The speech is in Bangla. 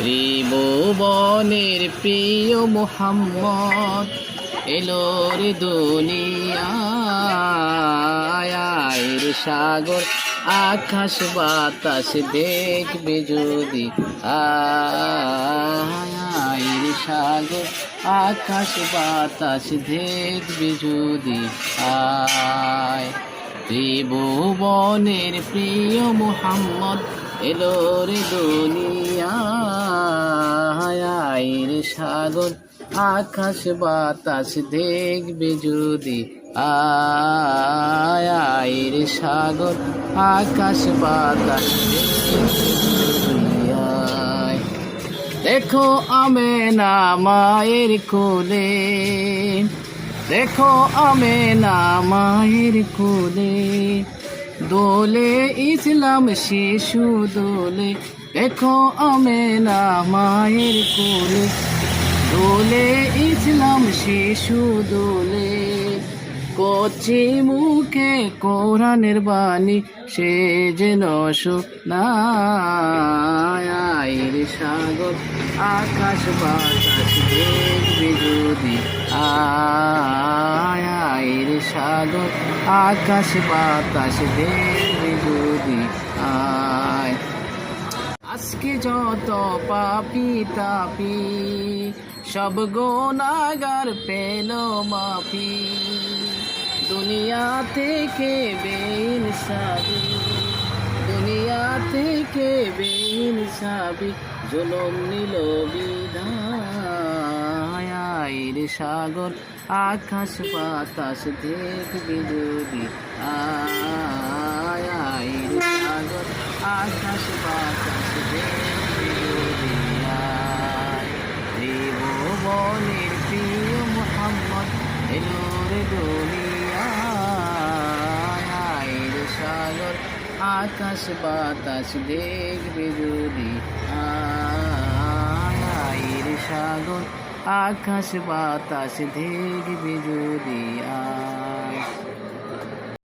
ত্রিভুবনের প্রিয় মুহাম্মদ এলো রে দুনিয়ায় রে সাগর আকাশ বাতাস দেখবে যদি আয় রে সাগর আকাশ বাতাস দেখবে যদি আয় ত্রিভুবনের প্রিয় মুহাম্মদ এলো রে দুনিয়ায় রে সাগর আকাশ বাতাস দেখবে যদি আয় রে সাগর আকাশ বাতাস দেখবে যদি আয়। দেখো আমেনা মায়ের কোলে, দেখো আমেনা মায়ের কোলে, দোলে ইসলাম শিশু দোলে। দেখো আমেনা মায়ের কোলে, দোলে ইসলাম শিশু দোলে। কচি মুখে কোরআনের বাণী সে যেন শোনায় রে সাগর আকাশ বাতাস দেখবে যদি আয় রে সাগর আকাশ বাতাস দেখবে যদি আয়। আজকে যত পাপি তাপি সব গুনাহগার পেল মাফি, দুনিয়া থেকে বেইনসাফি, দুনিয়া থেকে বেইনসাফি জুলুম নিল বিদায় রে সাগর আকাশ বাতাস দেখবে যদি আয় রে সাগর আকাশ বাতাস দেখবে যদি আয়। ত্রিভুবনের প্রিয় মুহাম্মদ এলো রে দুনিয়ায় রে সাগর আকাশ বাতাস দেখবে যদি আয় রে সাগর আকাশ বাতাস দেখবে যদি আয়।